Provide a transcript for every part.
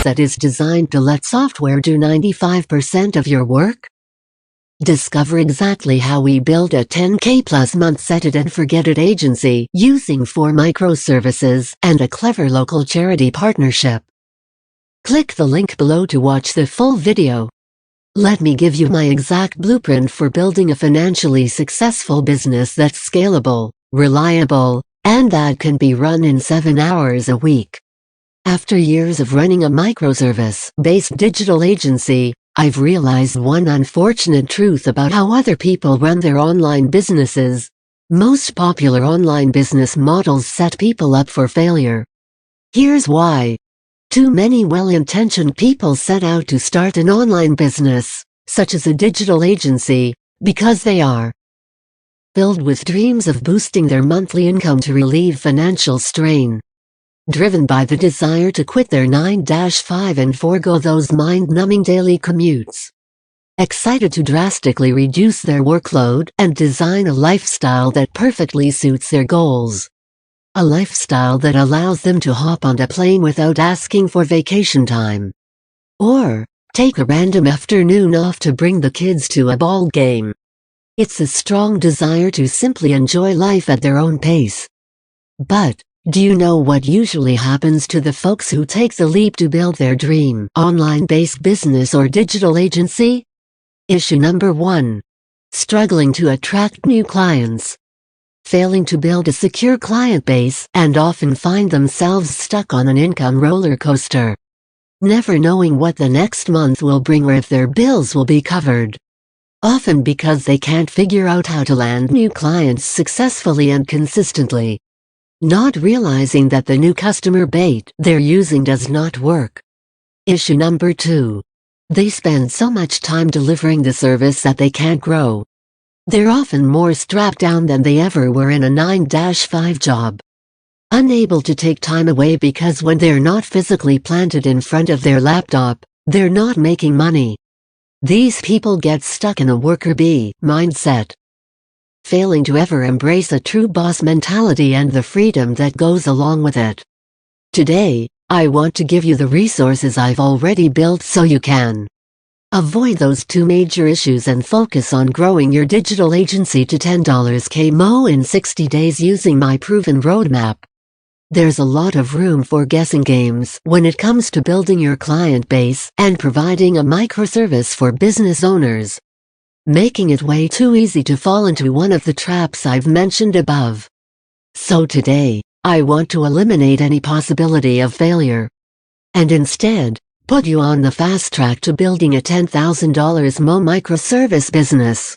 business that is designed to let software do 95% of your work? Discover exactly how we build a 10K plus month set it and forget it agency using 4 microservices and a clever local charity partnership. Click the link below to watch the full video. Let me give you my exact blueprint for building a financially successful business that's scalable, reliable, and that can be run in 7 hours a week. After years of running a microservice-based digital agency, I've realized one unfortunate truth about how other people run their online businesses. Most popular online business models set people up for failure. Here's why. Too many well-intentioned people set out to start an online business, such as a digital agency, because they are filled with dreams of boosting their monthly income to relieve financial strain. Driven by the desire to quit their 9-5 and forego those mind-numbing daily commutes. Excited to drastically reduce their workload and design a lifestyle that perfectly suits their goals. A lifestyle that allows them to hop on a plane without asking for vacation time. Or take a random afternoon off to bring the kids to a ball game. It's a strong desire to simply enjoy life at their own pace. But do you know what usually happens to the folks who take the leap to build their dream online-based business or digital agency? Issue number 1. Struggling to attract new clients. Failing to build a secure client base and often find themselves stuck on an income roller coaster. Never knowing what the next month will bring or if their bills will be covered. Often because they can't figure out how to land new clients successfully and consistently. Not realizing that the new customer bait they're using does not work. Issue number 2. They spend so much time delivering the service that they can't grow. They're often more strapped down than they ever were in a 9-5 job. Unable to take time away because when they're not physically planted in front of their laptop, they're not making money. These people get stuck in a worker bee mindset. Failing to ever embrace a true boss mentality and the freedom that goes along with it. Today, I want to give you the resources I've already built so you can avoid those 2 major issues and focus on growing your digital agency to $10K mo in 60 days using my proven roadmap. There's a lot of room for guessing games when it comes to building your client base and providing a microservice for business owners. Making it way too easy to fall into one of the traps I've mentioned above. So today, I want to eliminate any possibility of failure. And instead, put you on the fast track to building a $10,000 mo microservice business.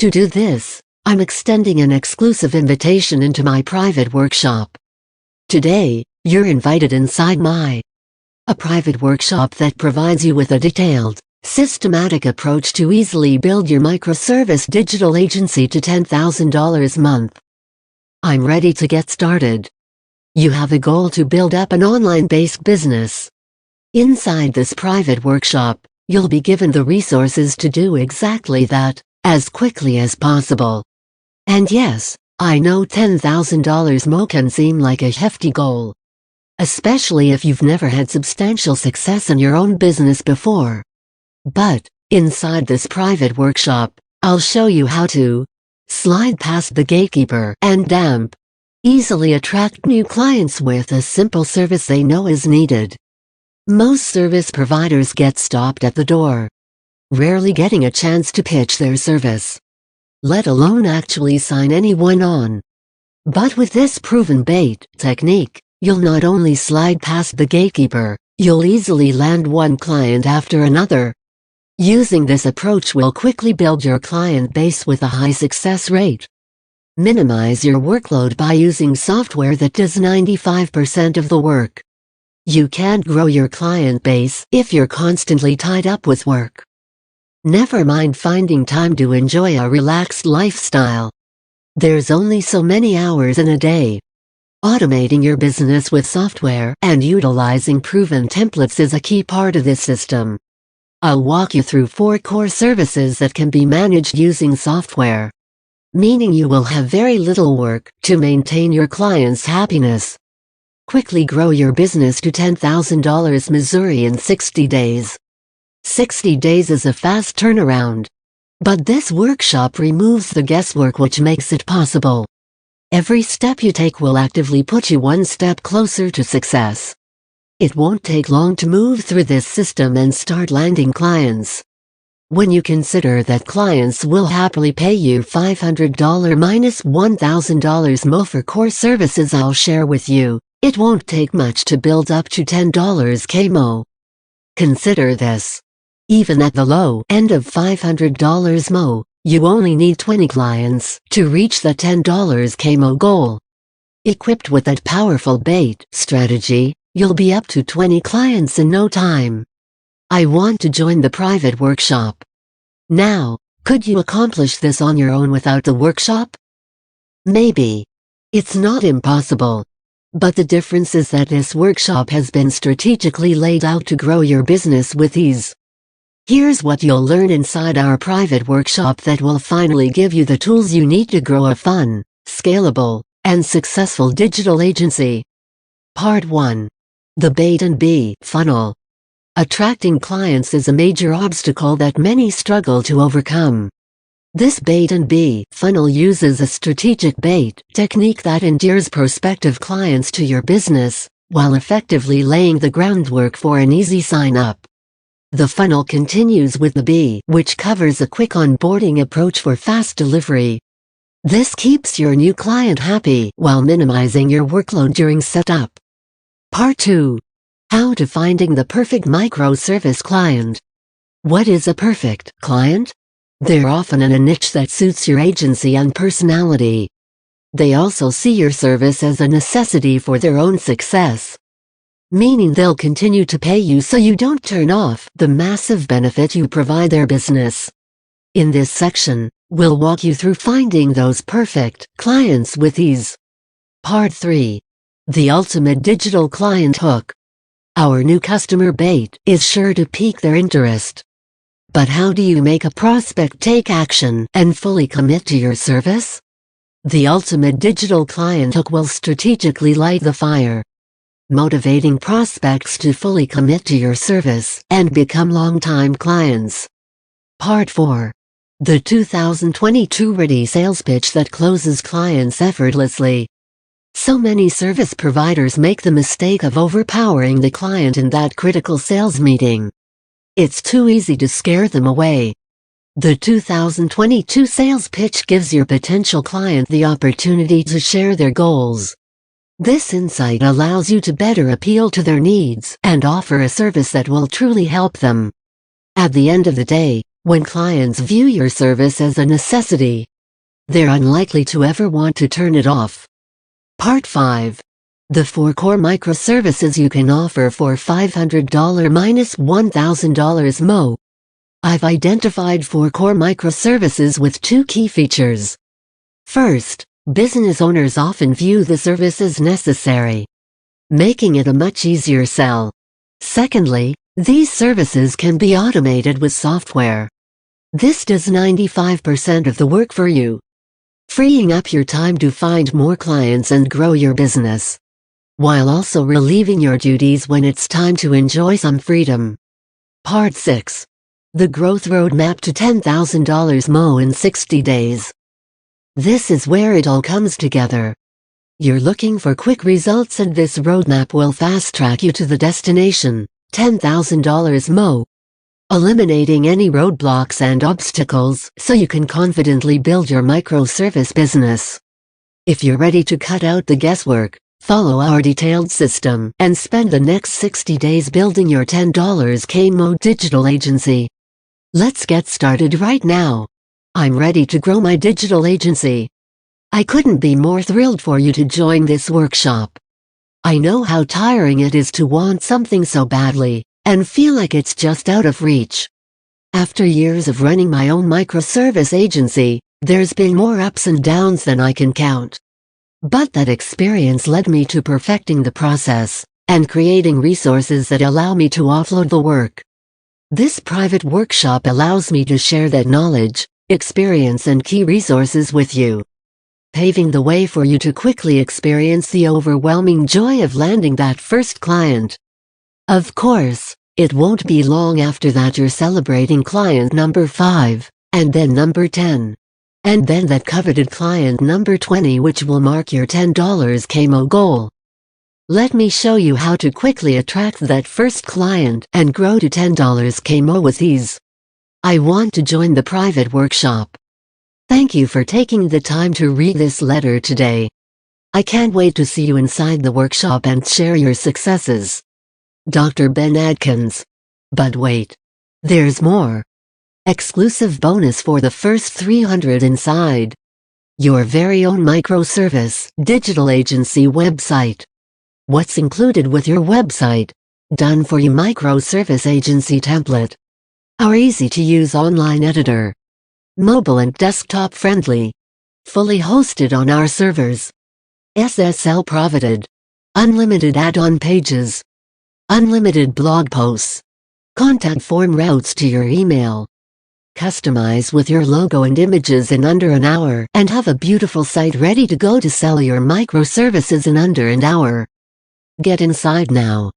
To do this, I'm extending an exclusive invitation into my private workshop. Today, you're invited inside a private workshop that provides you with a detailed, systematic approach to easily build your microservice digital agency to $10,000 a month. I'm ready to get started. You have a goal to build up an online-based business. Inside this private workshop, you'll be given the resources to do exactly that, as quickly as possible. And yes, I know $10,000 mo can seem like a hefty goal. Especially if you've never had substantial success in your own business before. But, inside this private workshop, I'll show you how to slide past the gatekeeper and easily attract new clients with a simple service they know is needed. Most service providers get stopped at the door, rarely getting a chance to pitch their service, let alone actually sign anyone on. But with this proven bait technique, you'll not only slide past the gatekeeper, you'll easily land one client after another. Using this approach will quickly build your client base with a high success rate. Minimize your workload by using software that does 95% of the work. You can't grow your client base if you're constantly tied up with work. Never mind finding time to enjoy a relaxed lifestyle. There's only so many hours in a day. Automating your business with software and utilizing proven templates is a key part of this system. I'll walk you through 4 core services that can be managed using software, meaning you will have very little work to maintain your clients' happiness. Quickly grow your business to $10,000 Missouri in 60 days. 60 days is a fast turnaround. But this workshop removes the guesswork, which makes it possible. Every step you take will actively put you one step closer to success. It won't take long to move through this system and start landing clients. When you consider that clients will happily pay you $500 minus $1,000 more for core services I'll share with you, it won't take much to build up to $10 KMO. Consider this. Even at the low end of $500 MO, you only need 20 clients to reach the $10 KMO goal. Equipped with that powerful bait strategy, you'll be up to 20 clients in no time. I want to join the private workshop. Now, could you accomplish this on your own without the workshop? Maybe. It's not impossible. But the difference is that this workshop has been strategically laid out to grow your business with ease. Here's what you'll learn inside our private workshop that will finally give you the tools you need to grow a fun, scalable, and successful digital agency. Part 1. The Bait and Bee Funnel. Attracting clients is a major obstacle that many struggle to overcome. This bait and bee funnel uses a strategic bait technique that endears prospective clients to your business, while effectively laying the groundwork for an easy sign-up. The funnel continues with the bee, which covers a quick onboarding approach for fast delivery. This keeps your new client happy while minimizing your workload during setup. Part 2. How to finding the perfect microservice client. What is a perfect client? They're often in a niche that suits your agency and personality. They also see your service as a necessity for their own success, meaning they'll continue to pay you so you don't turn off the massive benefit you provide their business. In this section, we'll walk you through finding those perfect clients with ease. Part 3. The ultimate digital client hook. Our new customer bait is sure to pique their interest. But how do you make a prospect take action and fully commit to your service? The ultimate digital client hook will strategically light the fire, motivating prospects to fully commit to your service and become long-time clients. Part 4. The 2022 Ready Sales Pitch that closes clients effortlessly. So many service providers make the mistake of overpowering the client in that critical sales meeting. It's too easy to scare them away. The 2022 Sales Pitch gives your potential client the opportunity to share their goals. This insight allows you to better appeal to their needs and offer a service that will truly help them. At the end of the day, when clients view your service as a necessity, they're unlikely to ever want to turn it off. Part 5. The 4 core microservices you can offer for $500 minus $1,000 MO. I've identified 4 core microservices with 2 key features. First, business owners often view the service as necessary, making it a much easier sell. Secondly, these services can be automated with software. This does 95% of the work for you, freeing up your time to find more clients and grow your business, while also relieving your duties when it's time to enjoy some freedom. Part 6. The Growth Roadmap to $10,000 MO in 60 days. This is where it all comes together. You're looking for quick results, and this roadmap will fast-track you to the destination, $10,000 MO, eliminating any roadblocks and obstacles so you can confidently build your microservice business. If you're ready to cut out the guesswork, follow our detailed system and spend the next 60 days building your $10 KMO digital agency. Let's get started right now. I'm ready to grow my digital agency. I couldn't be more thrilled for you to join this workshop. I know how tiring it is to want something so badly and feel like it's just out of reach. After years of running my own microservice agency, there's been more ups and downs than I can count. But that experience led me to perfecting the process and creating resources that allow me to offload the work. This private workshop allows me to share that knowledge, experience, and key resources with you. paving the way for you to quickly experience the overwhelming joy of landing that first client. Of course, it won't be long after that you're celebrating client number 5, and then number 10. And then that coveted client number 20, which will mark your $10 KMO goal. Let me show you how to quickly attract that first client and grow to $10 KMO with ease. I want to join the private workshop. Thank you for taking the time to read this letter today. I can't wait to see you inside the workshop and share your successes. Dr. Ben Adkins. But wait. There's more. Exclusive bonus for the first 300 inside. Your very own microservice digital agency website. What's included with your website? Done for you microservice agency template. Our easy-to-use online editor. Mobile and desktop friendly. Fully hosted on our servers. SSL provided. Unlimited add-on pages. Unlimited blog posts. Contact form routes to your email. Customize with your logo and images in under an hour and have a beautiful site ready to go to sell your microservices in under an hour. Get inside now.